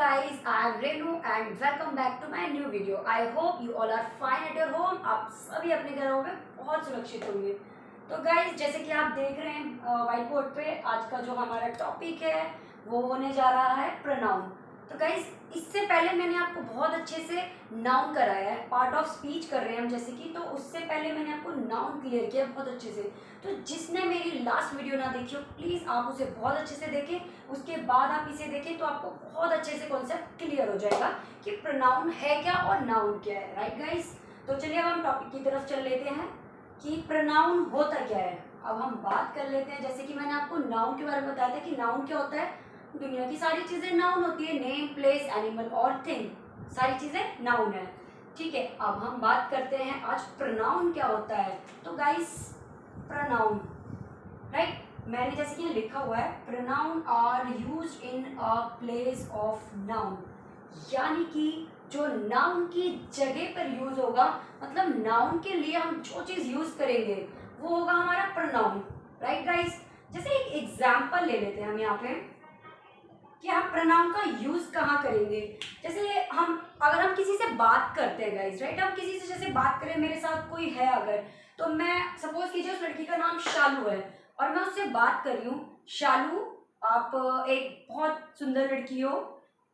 guys, I am Renu and welcome back to my new video. I hope you all are fine at your home. आप सभी अपने घरों में बहुत सुरक्षित होंगे। तो गाइस, जैसे कि आप देख रहे हैं व्हाइट बोर्ड पे, आज का जो हमारा टॉपिक है वो होने जा रहा है प्रोनाउन। तो गाइस, इससे पहले मैंने आपको बहुत अच्छे से नाउन कराया है, पार्ट ऑफ स्पीच कर रहे हैं हम जैसे कि, तो उससे पहले मैंने आपको नाउन क्लियर किया बहुत अच्छे से। तो जिसने मेरी लास्ट वीडियो ना देखी हो प्लीज़ आप उसे बहुत अच्छे से देखें, उसके बाद आप इसे देखें तो आपको बहुत अच्छे से कॉन्सेप्ट क्लियर हो जाएगा कि प्रोनाउन है क्या और नाउन क्या है। राइट गाइस, तो चलिए अब हम टॉपिक की तरफ चल लेते हैं कि प्रोनाउन होता क्या है। अब हम बात कर लेते हैं, जैसे कि मैंने आपको नाउन के बारे में बताया था कि नाउन क्या होता है। दुनिया की सारी चीजें नाउन होती है, नेम, प्लेस, एनिमल और थिंग, सारी चीजें नाउन है। ठीक है, अब हम बात करते हैं आज प्रोनाउन क्या होता है। तो गाइस, प्रोनाउन, राइट, मैंने जैसे कि यहाँ लिखा हुआ है, pronoun are used in a place of noun, यानी कि जो नाउन की जगह पर यूज होगा, मतलब नाउन के लिए हम जो चीज यूज करेंगे वो होगा हमारा प्रोनाउन। राइट गाइस, जैसे एक एग्जांपल ले लेते हैं हम यहाँ पे कि हम प्रोनाउन का यूज कहाँ करेंगे। जैसे अगर हम किसी से बात करते हैं गाइस, राइट, हम किसी से जैसे बात करें, मेरे साथ कोई है अगर, तो मैं सपोज कीजिए उस लड़की का नाम शालू है और मैं उससे बात कर रही हूँ, शालू आप एक बहुत सुंदर लड़की हो,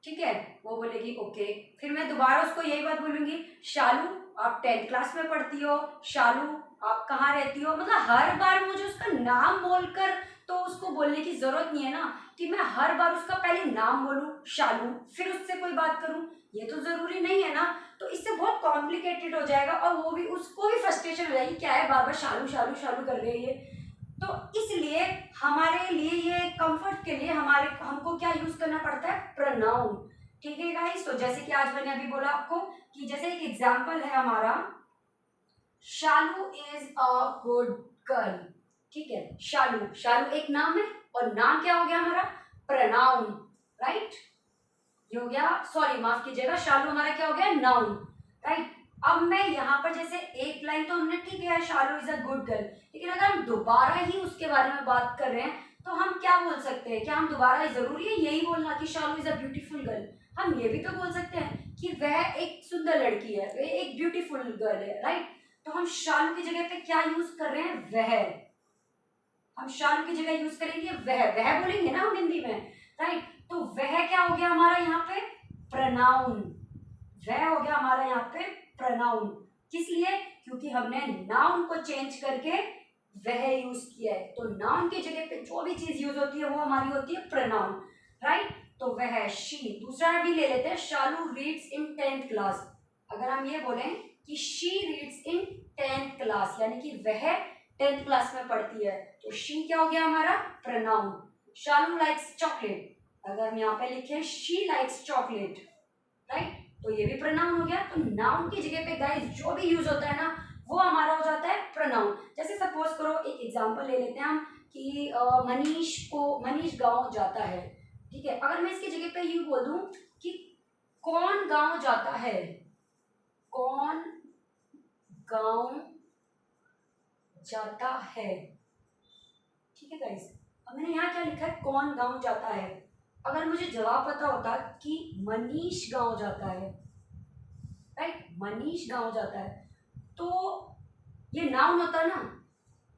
ठीक है, वो बोलेगी ओके। फिर मैं दोबारा उसको यही बात बोलूंगी, शालू आप 10th क्लास में पढ़ती हो, शालू आप कहाँ रहती हो। मतलब हर बार मुझे उसका नाम बोलकर तो उसको बोलने की जरूरत नहीं है ना कि मैं हर बार उसका पहले नाम बोलूं शालू फिर उससे कोई बात करूं, ये तो जरूरी नहीं है ना। तो इससे बहुत कॉम्प्लिकेटेड हो जाएगा और वो भी, उसको भी फ्रस्ट्रेशन हो जाएगी, क्या है बार बार शालू शालू शालू कर रही है। तो इसलिए हमारे लिए ये कंफर्ट के लिए हमको क्या यूज करना पड़ता है, प्रोनाउन। ठीक है गाइस, तो जैसे कि आज मैंने अभी बोला आपको कि जैसे एक एग्जांपल है हमारा, शालू इज अ गुड गर्ल। ठीक है, शालू, शालू एक नाम है और नाम क्या हो गया हमारा, प्रोनाउन। राइट, ये हो गया, सॉरी माफ कीजिएगा, शालू हमारा क्या हो गया, नाउन। राइट, अब मैं यहाँ पर जैसे एक लाइन तो हमने ठीक है, शालू इज अ गुड गर्ल, लेकिन अगर हम दोबारा ही उसके बारे में बात कर रहे हैं तो हम क्या बोल सकते हैं, क्या हम दोबारा जरूरी है यही बोलना कि शालू इज अ ब्यूटीफुल गर्ल। हम ये भी तो बोल सकते हैं कि वह एक सुंदर लड़की है, वह एक ब्यूटीफुल गर्ल है। राइट, तो हम शालू की जगह पे क्या यूज कर रहे हैं, वह। हम शालू की जगह यूज करेंगे वह बोलेंगे ना हम हिंदी में। राइट, तो वह क्या हो गया हमारा यहाँ पे, प्रोनाउन। वह हो गया हमारा यहाँ पे प्रोनाउन। किस लिए, क्योंकि हमने नाउन को चेंज करके वह यूज किया है। तो नाउन की जगह पे जो भी चीज यूज होती है वो हमारी होती है प्रोनाउन। राइट, तो वह, शी। दूसरा भी ले लेते हैं, शालू रीड्स इन 10th क्लास। अगर हम ये बोलें कि she reads in 10th class, यानी कि वह 10th क्लास में पढ़ती है, तो शी क्या हो गया हमारा, प्रोनाउन। शालू लाइक्स चॉकलेट, अगर हम यहाँ पे लिखे शी लाइक्स चॉकलेट, राइट, तो ये भी प्रोनाउन हो गया। तो नाउन की जगह पे गाइस जो भी यूज होता है ना वो हमारा हो जाता है प्रोनाउन। जैसे सपोज करो एक एग्जांपल ले लेते हैं हम कि मनीष गांव जाता है। ठीक है, अगर मैं इसकी जगह पे यूं बोल दूं कि कौन गांव जाता है, कौन गांव जाता है। ठीक है गाइस, अब मैंने यहाँ क्या लिखा है, कौन गांव जाता है। अगर मुझे जवाब पता होता कि मनीष गांव जाता है, राइट, मनीष गांव जाता है, तो ये नाउन होता ना,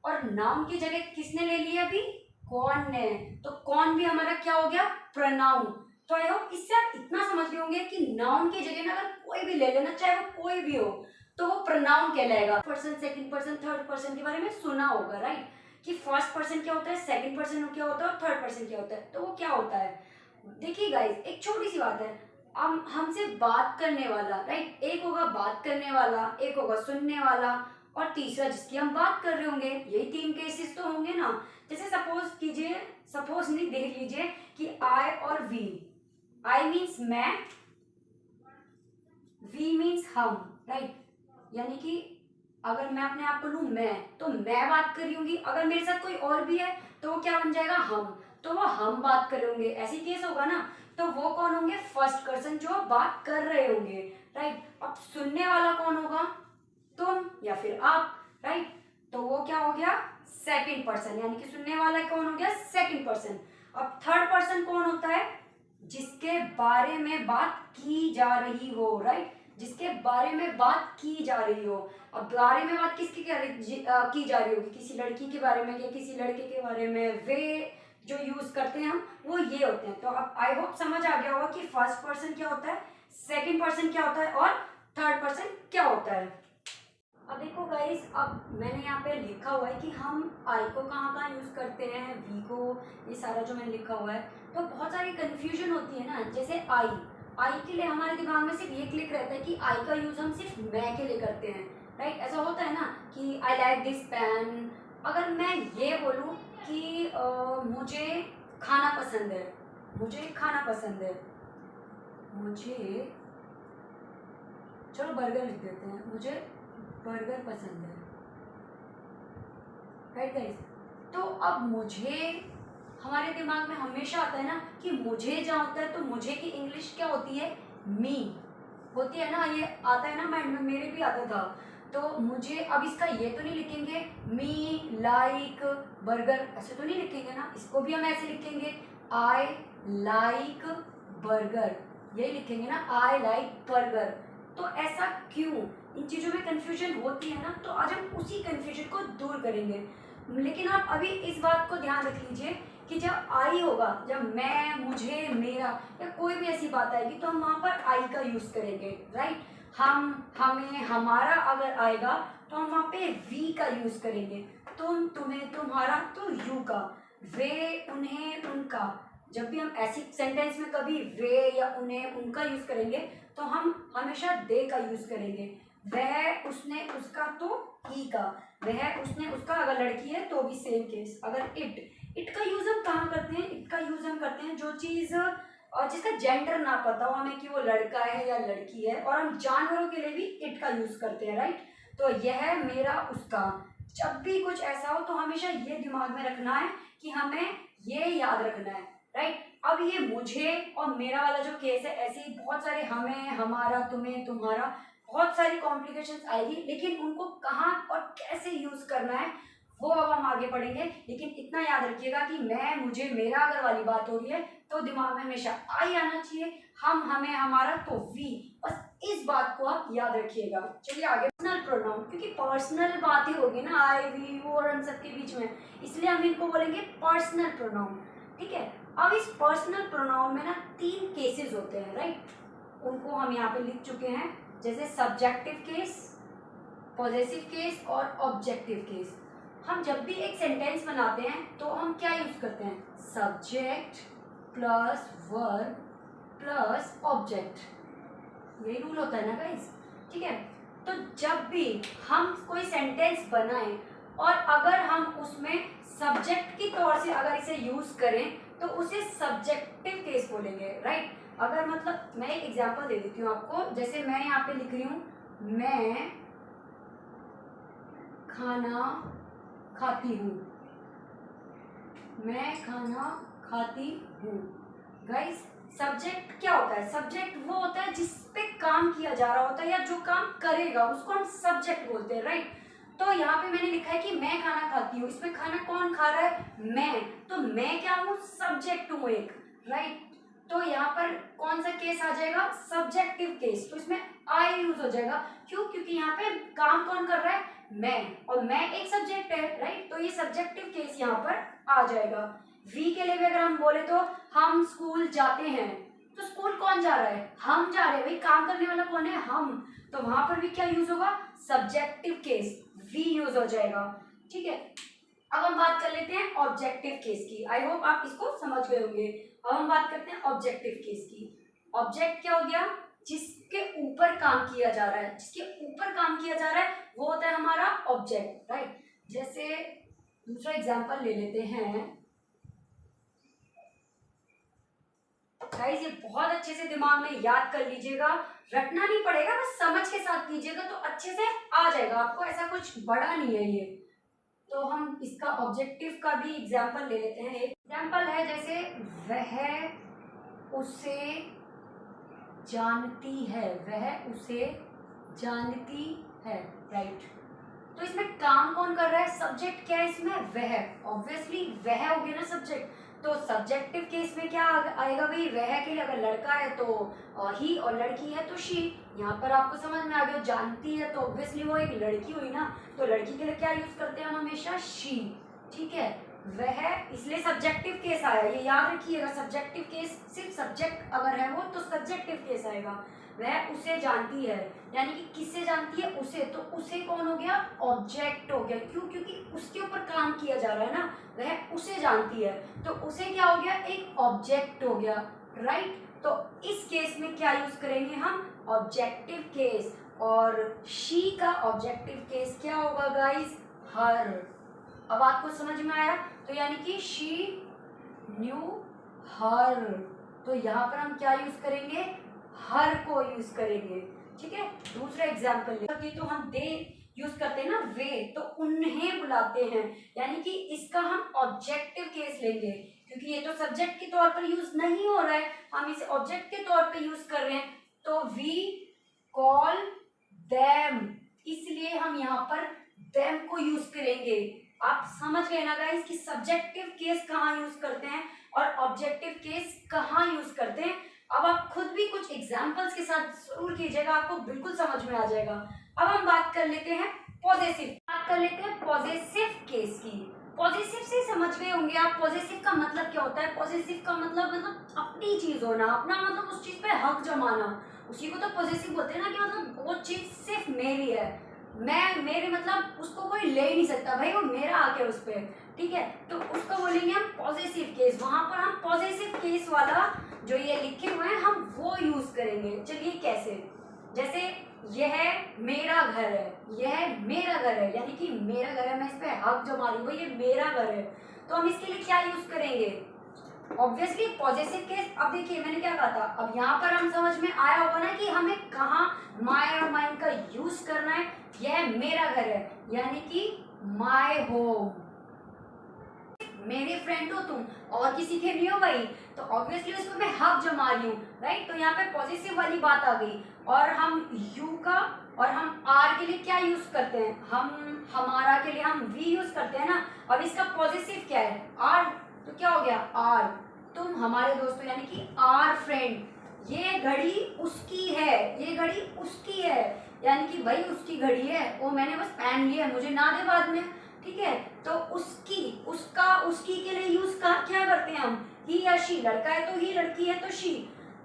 और नाउन की जगह किसने ले लिया अभी, कौन ने, तो कौन भी हमारा क्या हो गया, प्रोनाउन। तो आई होप इससे आप इतना समझ गए होंगे कि नाउन की जगह ना अगर कोई भी ले लेना, चाहे वो कोई भी हो, तो वो प्रोनाउन कहलाएगा। Person, second person, third person के बारे में सुना होगा, राइट, कि फर्स्ट पर्सन क्या होता है, सेकंड पर्सन क्या होता है और थर्ड पर्सन क्या होता है। तो वो क्या होता है, देखिए गाइस, एक छोटी सी बात है, हमसे बात करने वाला, राइट, एक होगा बात करने वाला, एक होगा सुनने वाला और तीसरा जिसकी हम बात कर रहे होंगे। यही 3 केसेस तो होंगे ना। जैसे सपोज नहीं, देख लीजिए कि आई और वी। आई मीन्स मैं, वी मीन्स हम, राइट, यानी कि अगर मैं अपने आप को लूं मैं, तो मैं बात कर रही होंगी, अगर मेरे साथ कोई और भी है तो वो क्या बन जाएगा, हम, तो वो हम बात कर रहे होंगे। ऐसी केस होगा ना, तो वो कौन होंगे, फर्स्ट पर्सन जो बात कर रहे होंगे। राइट, अब सुनने वाला कौन होगा, तुम या फिर आप, राइट, तो वो क्या हो गया, सेकंड पर्सन, यानी कि सुनने वाला कौन हो गया, सेकंड पर्सन। अब थर्ड पर्सन कौन होता है, जिसके जिसके बारे में बात की जा रही हो, राइट, जिसके बारे में बात की जा रही हो। अब बारे में बात किसकी की जा रही होगी, किसी लड़की के बारे में या किसी लड़के के बारे में। वे जो यूज करते हैं हम वो ये होते हैं। तो अब आई होप समझ आ गया होगा कि फर्स्ट पर्सन क्या होता है, सेकंड पर्सन क्या होता है और थर्ड पर्सन क्या होता है। अब देखो गाइस, अब मैंने यहाँ पे लिखा हुआ है कि हम आई को कहाँ कहाँ यूज करते हैं, वी को, ये सारा जो मैंने लिखा हुआ है। तो बहुत सारी कंफ्यूजन होती है ना, जैसे आई के लिए हमारे दिमाग में सिर्फ ये क्लिक रहता है कि आई का यूज हम सिर्फ मैं के लिए करते हैं, राइट। ऐसा होता है ना कि आई लाइक दिस पेन। अगर मैं ये बोलूँ कि मुझे खाना पसंद है, मुझे खाना पसंद है, मुझे, चलो बर्गर लिख देते हैं, मुझे बर्गर पसंद है, राइट गाइस। तो अब मुझे, हमारे दिमाग में हमेशा आता है ना कि मुझे जहाँ होता है तो मुझे की इंग्लिश क्या होती है, मी होती है ना, ये आता है ना माइंड में, मेरे भी आता था। तो मुझे, अब इसका ये तो नहीं लिखेंगे मी लाइक बर्गर, ऐसे तो नहीं लिखेंगे ना, इसको भी हम ऐसे लिखेंगे आई लाइक बर्गर, यही लिखेंगे ना, आई लाइक बर्गर। तो ऐसा क्यों, इन चीज़ों में कंफ्यूजन होती है ना, तो आज हम उसी कंफ्यूजन को दूर करेंगे। लेकिन आप अभी इस बात को ध्यान रख लीजिए कि जब आई होगा, जब मैं, मुझे, मेरा या कोई भी ऐसी बात आएगी तो हम वहाँ पर आई का यूज़ करेंगे, राइट। हम, हमें, हमारा अगर आएगा तो हम वहाँ पे वी का यूज़ करेंगे। तुम, तुम्हें, तुम्हारा तो यू का। वे, उन्हें, उनका। जब भी हम ऐसी सेंटेंस में कभी वे या उन्हें, उनका यूज़ करेंगे तो हम हमेशा दे का यूज़ करेंगे। वह, उसने, उसका तो ही का। वह, उसने, उसका, अगर लड़की है तो भी सेम केस। अगर इट का यूज़ हम कहाँ करते हैं, इट का यूज़ हम करते हैं जो चीज़ और जिसका जेंडर ना पता हो हमें कि वो लड़का है या लड़की है, और हम जानवरों के लिए भी इट का यूज़ करते हैं, राइट। तो यह, मेरा, उसका। जब भी कुछ ऐसा हो तो हमेशा ये दिमाग में रखना है कि हमें ये याद रखना है, राइट। अब ये मुझे और मेरा वाला जो केस है, ऐसे ही बहुत सारे हमें, हमारा, तुम्हें, तुम्हारा, बहुत सारी कॉम्प्लिकेशंस आएगी, लेकिन उनको कहाँ और कैसे यूज़ करना है वो अब हम आगे पढ़ेंगे। लेकिन इतना याद रखिएगा कि मैं, मुझे, मेरा अगर वाली बात हो रही है तो दिमाग में हमेशा आई आना चाहिए, हम, हमें, हमारा तो वी। बस इस बात को आप याद रखिएगा। चलिए आगे, पर्सनल प्रोनाउन, क्योंकि पर्सनल बातें होगी ना आई, वी, वो और हम सबके बीच में, इसलिए हम इनको बोलेंगे पर्सनल प्रोनाउन, ठीक है। अब इस पर्सनल प्रोनाउन में ना 3 केसेस होते हैं, राइट। उनको हम यहाँ पे लिख चुके हैं, जैसे सब्जेक्टिव केस, पॉजेसिव केस और ऑब्जेक्टिव केस। हम जब भी एक सेंटेंस बनाते हैं तो हम क्या यूज करते हैं, subject plus verb plus object, यही रूल होता है ना गाइस, ठीक है। तो जब भी हम कोई सेंटेंस बनाएं और अगर हम उसमें सब्जेक्ट की तौर से अगर इसे यूज करें तो उसे सब्जेक्टिव केस बोलेंगे, राइट। अगर मतलब मैं एक एग्जांपल दे देती हूँ आपको, जैसे मैं यहाँ पे लिख रही हूँ, मैं खाना खाती हूँ, मैं खाना खाती हूँ। गाइस, सब्जेक्ट क्या होता है, सब्जेक्ट वो होता है जिस पे काम किया जा रहा होता है या जो काम करेगा उसको हम सब्जेक्ट बोलते हैं, राइट। तो यहाँ पे मैंने लिखा है कि मैं खाना खाती हूँ, इसमें खाना कौन खा रहा है, मैं, तो मैं क्या हूँ, सब्जेक्ट हूँ एक, राइट। तो यहाँ पर कौन सा केस आ जाएगा, सब्जेक्टिव केस। तो इसमें आई यूज हो जाएगा, क्यों, क्योंकि यहाँ पे काम कौन कर रहा है, मैं, और मैं एक सब्जेक्ट है, राइट। तो ये सब्जेक्टिव केस यहाँ पर आ जाएगा। वी के लिए भी अगर हम बोले तो हम स्कूल जाते हैं, तो स्कूल कौन जा रहा है, हम जा रहे हैं, भाई काम करने वाला कौन है, हम। तो वहां पर भी क्या यूज होगा, सब्जेक्टिव केस, वी यूज हो जाएगा, ठीक है। अब हम बात कर लेते हैं ऑब्जेक्टिव केस की। आई होप आप इसको समझ गए होंगे। अब हम बात करते हैं ऑब्जेक्टिव केस की। ऑब्जेक्ट क्या हो गया, जिसके ऊपर काम किया जा रहा है, जिसके ऊपर काम किया जा रहा है वो होता है हमारा ऑब्जेक्ट, राइट। जैसे दूसरा एग्जांपल ले लेते हैं गाइस, ये बहुत अच्छे से दिमाग में याद कर लीजिएगा, रटना नहीं पड़ेगा, बस समझ के साथ कीजिएगा तो अच्छे से आ जाएगा आपको, ऐसा कुछ बड़ा नहीं है ये। तो हम इसका ऑब्जेक्टिव का भी एग्जांपल ले लेते हैं। एक एग्जांपल है जैसे वह उसे जानती है, वह उसे जानती है, राइट। तो इसमें काम कौन कर रहा है, सब्जेक्ट क्या है इसमें, वह, ऑब्वियसली वह हो गया ना सब्जेक्ट। तो सब्जेक्टिव केस में क्या आएगा भाई, वह के लिए अगर लड़का है तो ही और लड़की है तो शी। यहाँ पर आपको समझ में आ गया, जानती है तो ऑब्वियसली वो एक लड़की हुई ना, तो लड़की के लिए क्या यूज करते हैं हम हमेशा, शी। ठीक है, वह, इसलिए सब्जेक्टिव केस आया, ये याद रखिएगा। सब्जेक्टिव केस सिर्फ सब्जेक्ट अगर है वो तो सब्जेक्टिव केस आएगा। वह उसे जानती है, यानी कि किससे जानती है, उसे, तो उसे कौन हो गया, ऑब्जेक्ट हो गया। क्यों, क्योंकि उसके ऊपर काम किया जा रहा है ना, वह उसे जानती है, तो उसे क्या हो गया, एक ऑब्जेक्ट हो गया, राइट। तो इस केस में क्या यूज करेंगे हम, ऑब्जेक्टिव केस। और शी का ऑब्जेक्टिव केस क्या होगा गाइस, हर। अब आपको समझ में आया, तो यानी कि शी न्यू हर, तो यहाँ पर हम क्या यूज करेंगे, हर को यूज करेंगे। ठीक है, दूसरा एग्जाम्पल ले तो हम दे यूज करते हैं ना, वे, तो उन्हें बुलाते हैं, यानी कि इसका हम ऑब्जेक्टिव केस लेंगे, क्योंकि ये तो सब्जेक्ट के तौर पर यूज नहीं हो रहा है, हम इसे ऑब्जेक्ट के तौर पर यूज कर रहे हैं। तो वी कॉल देम, इसलिए हम यहाँ पर देम को यूज करेंगे। आप समझ गए ना गाइस कि सब्जेक्टिव केस कहाँ यूज करते हैं और ऑब्जेक्टिव केस कहाँ यूज करते हैं। अब आप खुद भी कुछ एग्जांपल्स के साथ जरूर कीजिएगा, आपको बिल्कुल समझ में आ जाएगा। अब हम बात कर लेते हैं पॉजेसिव, बात कर लेते हैं पॉजेसिव केस की। पॉजेसिव से समझ गए होंगे आप, पॉजेसिव का मतलब क्या होता है। पॉजेसिव का मतलब अपनी चीज होना, अपना मतलब उस चीज पे हक जमाना, उसी को तो पॉजेसिव बोलते हैं ना, कि मतलब वो चीज सिर्फ मेरी है, मैं, मेरे मतलब उसको कोई ले ही नहीं सकता भाई, वो मेरा आके उस पर। ठीक है, तो उसको बोलेंगे हम पॉजेसिव केस। वहां पर हम पॉजेसिव केस वाला जो ये लिखे हुए हैं हम वो यूज करेंगे। चलिए कैसे, जैसे यह मेरा घर है, यह मेरा घर है, यानी कि मेरा घर है, मैं इस पे हक जमा रही हूँ, ये मेरा घर है, तो हम इसके लिए क्या यूज करेंगे, ऑब्वियसली पॉजेसिव केस। अब देखिए मैंने क्या कहा था, अब यहाँ पर हम समझ में आया होगा ना कि हमें कहाँ माय और माइन का यूज करना है। यह मेरा घर है, यानी कि माय होम, मेरे फ्रेंड हो तुम और किसी के नहीं हो भाई, तो ऑब्वियसली उसमें मैं हक जमा रही हूँ, राइट। तो यहाँ पे पॉजिटिव वाली बात आ गई। और हम यू का और हम आर के लिए क्या यूज करते हैं, हम हमारा के लिए हम वी यूज करते हैं ना। अब इसका पॉजिटिव क्या है, आर, तो क्या हो गया आर, तुम हमारे दोस्तों, यानी कि आर फ्रेंड। ये घड़ी उसकी है, ये घड़ी उसकी है, यानी कि भाई उसकी घड़ी है, वो मैंने बस पहन लिया, मुझे ना दे बाद में। ठीक है, तो उसकी, उसका, उसकी के लिए यूज क्या करते हैं हम, ही या शी, लड़का है तो ही, लड़की है तो शी।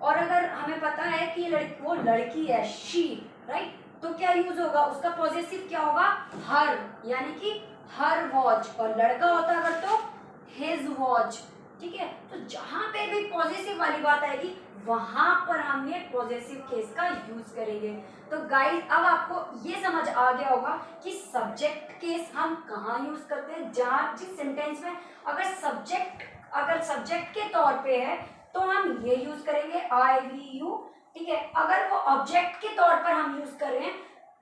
और अगर हमें पता है कि वो लड़की है, शी, राइट, तो क्या यूज होगा, उसका पॉजिटिव क्या होगा, हर, यानी कि हर वॉच। और लड़का होता अगर तो हिज वॉच। ठीक है, तो जहां पे भी पॉजिटिव वाली बात आएगी वहां पर हम ये पॉजिटिव केस का यूज करेंगे। तो गाइस अब आपको ये समझ आ गया होगा कि सब्जेक्ट केस हम कहाँ यूज करते हैं, जहां जिस सेंटेंस में अगर सब्जेक्ट के तौर पे है तो हम ये यूज करेंगे आई वी यू। ठीक है, अगर वो ऑब्जेक्ट के तौर पर हम यूज कर रहे हैं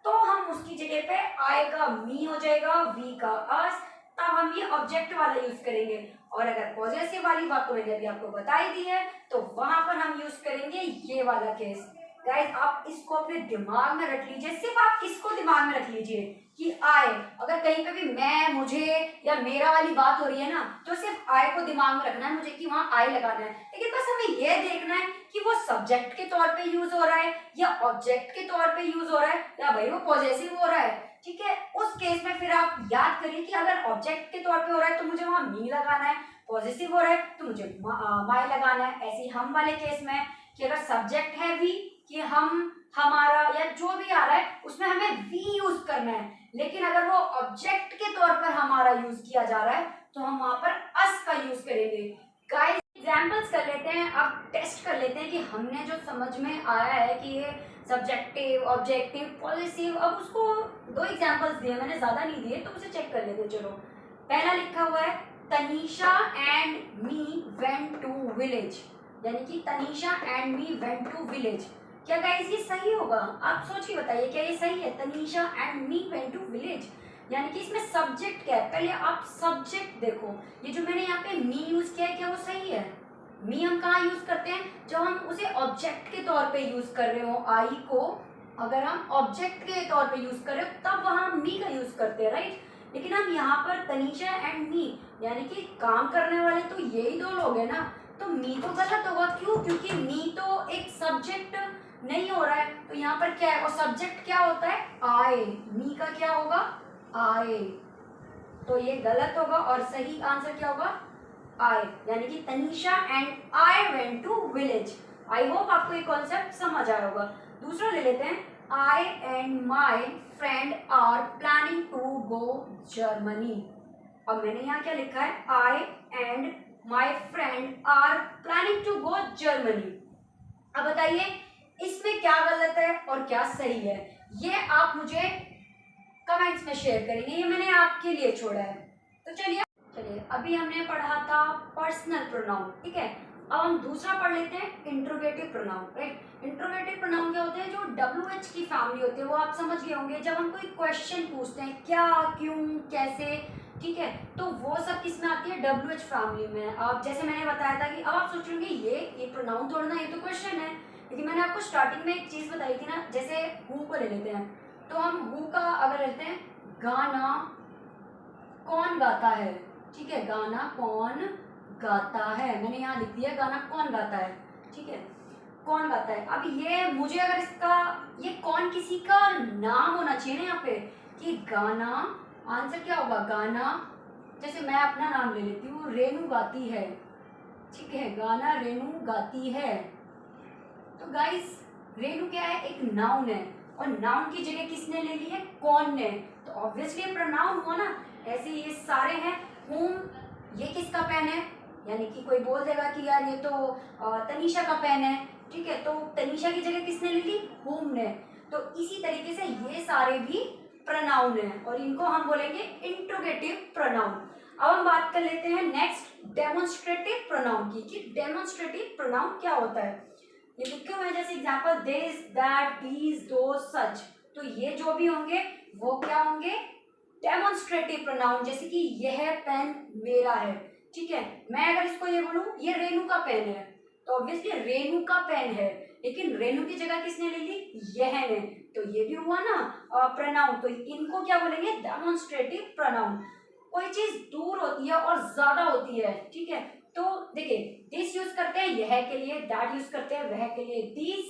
तो हम उसकी जगह पे आई का मी हो जाएगा, वी का अस, तब हम ये ऑब्जेक्ट वाला यूज करेंगे। और अगर पॉजेसिव वाली बात तो मैंने अभी आपको बताई दी है, तो वहां पर हम यूज करेंगे ये वाला केस। गाइस आप इसको अपने दिमाग में रख लीजिए, सिर्फ आप इसको दिमाग में रख लीजिए कि आए, अगर कहीं पे भी मैं, मुझे या मेरा वाली बात हो रही है ना, तो सिर्फ आए को दिमाग में रखना है मुझे कि वहां आई लगाना है। लेकिन बस हमें यह देखना है कि वो सब्जेक्ट के तौर पे यूज हो रहा है या ऑब्जेक्ट के तौर पे यूज हो रहा है या भाई वो पॉजेसिव हो रहा है। ठीक है, उस केस में फिर आप याद करिए कि अगर ऑब्जेक्ट के तौर पे हो रहा है तो मुझे वहां मी लगाना है, पॉजिटिव हो रहा है तो मुझे माय लगाना है। ऐसे ही हम वाले केस में कि अगर सब्जेक्ट है वी, कि हम, हमारा या जो भी आ रहा है उसमें हमें वी यूज करना है, लेकिन अगर वो ऑब्जेक्ट के तौर पर हमारा यूज किया जा रहा है तो हम वहां पर अस का यूज करेंगे। गाइस एग्जांपल्स कर लेते हैं, अब टेस्ट कर लेते हैं कि हमने जो समझ में आया है कि ये सब्जेक्टिव, ऑब्जेक्टिव, पॉजिटिव। अब उसको 2 एग्जांपल्स दिए मैंने, ज्यादा नहीं दिए, तो उसे चेक कर लेते हैं। चलो, पहला लिखा हुआ है Tanisha and me went to village, यानी कि Tanisha and me went to village. क्या गाइस ये सही होगा, आप सोच के बताइए क्या ये सही है, Tanisha and me went to village. यानी कि इसमें सब्जेक्ट क्या है, पहले आप सब्जेक्ट देखो, ये जो मैंने यहाँ पे मी यूज किया है क्या वो सही है। मी हम कहाँ यूज करते हैं, जब हम उसे ऑब्जेक्ट के तौर पे यूज कर रहे हो, आई को अगर हम ऑब्जेक्ट के तौर पे यूज कर रहे हो तब वहां हम मी का यूज करते हैं, राइट। लेकिन हम यहाँ पर तनीषा एंड मी यानी कि काम करने वाले तो यही दो लोग हैं ना, तो मी तो गलत होगा। क्यों? क्योंकि मी तो एक सब्जेक्ट नहीं हो रहा है, तो यहाँ पर क्या है, और सब्जेक्ट क्या होता है, आई। मी का क्या होगा, आई, तो ये गलत होगा और सही आंसर क्या होगा, आई, यानी कि Tanisha and I went to village. I hope आपको ये कॉन्सेप्ट समझ आया होगा। दूसरा ले लेते हैं, I and my friend are planning to go Germany. अब मैंने यहाँ क्या लिखा है, I and my friend are planning to go Germany. अब बताइए इसमें क्या गलत है और क्या सही है, ये आप मुझे कमेंट्स में शेयर करेंगे, ये मैंने आपके लिए छोड़ा है। तो चलिए अभी हमने पढ़ा था पर्सनल प्रोनाउन, ठीक है। अब हम दूसरा पढ़ लेते हैं interrogative pronoun, right. Interrogative pronoun क्या होते हैं, जो WH की फैमिली होती है, वो आप समझ गए होंगे। जब हम कोई क्वेश्चन पूछते हैं क्या, क्यों, कैसे, ठीक है, तो वो सब किस में आती है, WH फैमिली में। अब जैसे मैंने बताया था कि अब आप सोच रहे होंगे ये प्रोनाउन थोड़ा ना, ये तो क्वेश्चन है। लेकिन मैंने आपको स्टार्टिंग में एक चीज बताई थी ना, जैसे हु को ले लेते हैं, तो हम हु का अगर लेते हैं, गाना कौन गाता है, ठीक है, गाना कौन गाता है, मैंने यहाँ लिख दिया गाना कौन गाता है, ठीक है, कौन गाता है। अब ये मुझे अगर इसका, ये कौन किसी का नाम होना चाहिए ना यहाँ पे, कि गाना, आंसर क्या होगा, गाना, जैसे मैं अपना नाम ले लेती हूँ, रेनू गाती है, ठीक है, गाना रेनू गाती है। तो गाइस रेनू क्या है, एक नाउन है, और नाउन की जगह किसने ले ली है, कौन ने, तो ऑब्वियसली प्रोनाउन हुआ ना। ऐसे ये सारे हैं, whom, ये किसका पेन है, यानी कि कोई बोल देगा कि यार ये तो तनीषा का पेन है, ठीक है, तो तनीषा की जगह किसने ले ली, whom ने। तो इसी तरीके से ये सारे भी प्रोनाउन हैं और इनको हम बोलेंगे इंट्रोगेटिव प्रोनाउन। अब हम बात कर लेते हैं नेक्स्ट डेमोन्स्ट्रेटिव प्रोनाउन की, कि डेमोन्स्ट्रेटिव प्रोनाउन क्या होता है। ये लिखे हुए हैं जैसे एग्जांपल, दिस, दैट, दीज, दोस, सच, तो ये जो भी होंगे वो क्या होंगे, डेमोन्स्ट्रेटिव प्रोनाउन। जैसे कि यह पेन मेरा है, ठीक है, मैं अगर इसको ये बोलूं ये रेनू का पेन है, तो ऑब्वियसली रेनू का पेन है, लेकिन रेनू की जगह किसने ले ली, यह ने, तो ये भी हुआ ना प्रोनाउन। तो इनको क्या बोलेंगे, डेमोन्स्ट्रेटिव प्रोनाउन। कोई चीज दूर होती है और ज्यादा होती है, ठीक है, तो देखिए दिस यूज करते हैं यह के लिए, दैट यूज करते हैं वह के लिए, दीज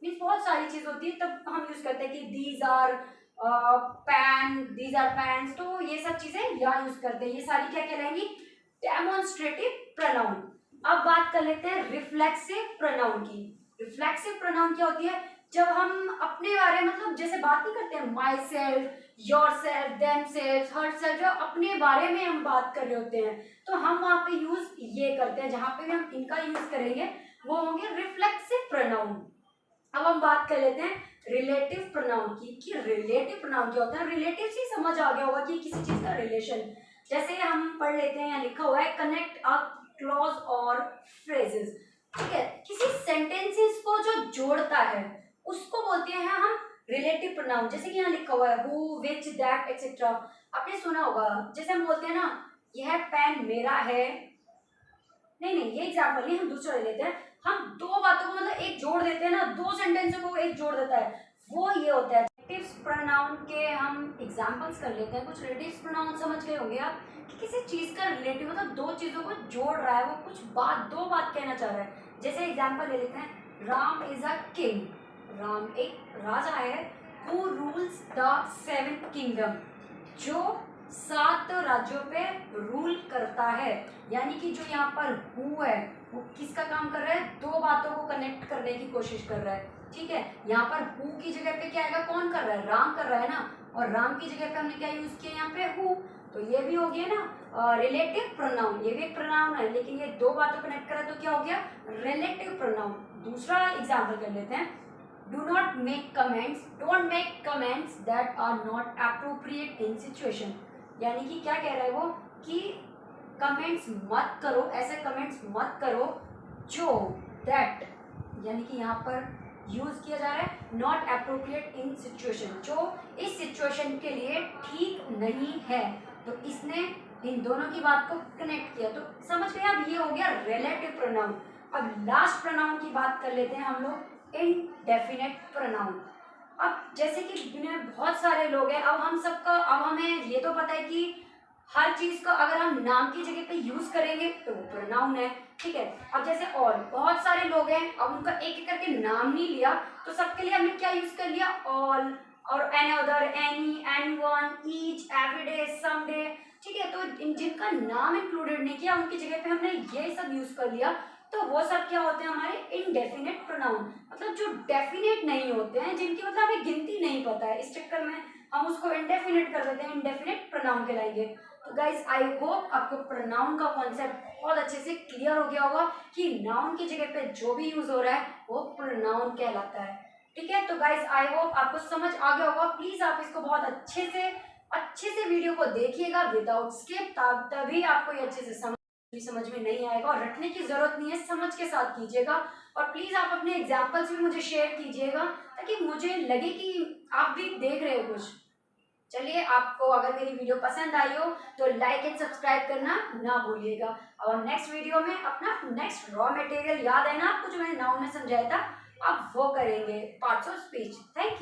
मीन्स बहुत सारी चीज होती है, तब हम यूज करते हैं कि these are pan, these are pans, तो ये सब चीजें यहाँ यूज करते हैं, ये सारी क्या कहलाएंगी, डेमोन्स्ट्रेटिव प्रोनाउन। अब बात कर लेते हैं रिफ्लेक्सिव प्रोनाउन की। रिफ्लेक्सिव प्रोनाउन क्या होती है, जब हम अपने बारे में, मतलब जैसे बात नहीं करते हैं my self, your self, them self, her self, जो अपने बारे में हम बात कर रहे होते हैं, तो हम वहां पे यूज ये करते हैं, जहां पे भी हम इनका यूज करेंगे वो होंगे रिफ्लेक्सिव प्रोनाउन। अब हम बात कर लेते हैं रिलेटिव प्रोनाउन की, कि रिलेटिव प्रोनाउन क्या होता है। रिलेटिव से समझ आ गया होगा कि किसी चीज का रिलेशन। जैसे हम पढ़ लेते हैं, यहाँ लिखा हुआ है कनेक्ट अ क्लॉज और फ्रेजेस, ठीक है, किसी सेंटेंसेस को जो जोड़ता है उसको बोलते हैं हम रिलेटिव प्रोनाउन। जैसे कि यहाँ लिखा हुआ है हु, विच, दैट, एक्सेट्रा, आपने सुना होगा। जैसे हम बोलते हैं ना यह पेन मेरा है, नहीं ये एग्जाम्पल नहीं, हम दूसरा ले लेते हैं, हम दो बातों को मतलब एक जोड़ देते हैं ना, दो सेंटेंसों को एक जोड़ देता है, वो ये होता है रिलेटिव प्रोनाउन के। हम एग्जांपल्स कर लेते हैं। कुछ रिलेटिव प्रोनाउन समझ गए होंगे आप, कि किसी चीज का रिलेटिव मतलब दो चीजों को जोड़ रहा है, वो कुछ बात, दो बात कहना चाह रहा है। जैसे एग्जाम्पल ले लेते हैं, Ram is a king, Ram एक राजा है, who rules the 7th kingdom, जो 7 राज्यों पे रूल करता है। यानी कि जो यहाँ पर हु है वो किसका काम कर रहा है, दो बातों को कनेक्ट करने की कोशिश कर रहा है, ठीक है। यहाँ पर हु की जगह पे क्या आएगा, कौन कर रहा है, राम कर रहा है ना, और राम की जगह पे हमने क्या यूज किया यहाँ पे, हु, तो ये भी हो गया ना रिलेटिव प्रोनाउन। ये भी एक प्रोनाउन है, लेकिन ये दो बातों को कनेक्ट करा तो क्या हो गया, रिलेटिव प्रोनाउन। दूसरा एग्जाम्पल कर लेते हैं, do not make comments, don't make comments that are not appropriate in situation। यानी कि क्या कह रहा है वो, कि कमेंट्स मत करो, ऐसे कमेंट्स मत करो जो, दैट, यानी कि यहाँ पर यूज किया जा रहा है नॉट एप्रोप्रिएट इन सिचुएशन, जो इस सिचुएशन के लिए ठीक नहीं है। तो इसने इन दोनों की बात को कनेक्ट किया, तो समझ गए। अब ये हो गया रिलेटिव प्रोनाउन। अब लास्ट प्रोनाउन की बात कर लेते हैं हम लोग, इनडेफिनेट प्रोनाउन। अब जैसे कि दुनिया में बहुत सारे लोग हैं, अब हमें ये तो पता है कि हर चीज का अगर हम नाम की जगह पे यूज करेंगे तो वो प्रोनाउन है, ठीक है। अब जैसे और बहुत सारे लोग हैं, अब उनका एक एक करके नाम नहीं लिया, तो सबके लिए हमने क्या यूज कर लिया, ऑल और any other, any, anyone, each, everyday, someday, ठीक है। तो जिनका नाम इंक्लूडेड नहीं किया उनकी जगह पे हमने ये सब यूज कर लिया, तो वो सब क्या होते हैं हमारे इनडेफिनेट प्रोनाउन, मतलब जो डेफिनेट नहीं होते हैं, जिनकी मतलब हमें गिनती नहीं पता है, इस चक्कर में हम उसको इंडेफिनेट कर देते हैं, इंडेफिनेट प्रोनाउन कहलाएंगे। तो गाइज आई होप आपको प्रोनाउन का कॉन्सेप्ट बहुत अच्छे से क्लियर हो गया होगा कि नाउन की जगह पे जो भी यूज हो रहा है वो प्रोनाउन कहलाता है, ठीक है। तो गाइज आई होप आपको समझ आ गया होगा। प्लीज आप इसको बहुत अच्छे से वीडियो को देखिएगा विदाउट स्किप, तभी आपको ये अच्छे से समझ में नहीं आएगा, और रटने की जरूरत नहीं है, समझ के साथ कीजिएगा। और प्लीज आप अपने एग्जाम्पल्स भी मुझे शेयर कीजिएगा, ताकि मुझे लगे कि आप भी देख रहे हो कुछ। चलिए, आपको अगर मेरी वीडियो पसंद आई हो तो लाइक एंड सब्सक्राइब करना ना भूलिएगा। और नेक्स्ट वीडियो में अपना नेक्स्ट रॉ मटेरियल याद है ना आपको, जो मैंने नाउन में समझाया था, आप वो करेंगे, parts of speech. Thank you.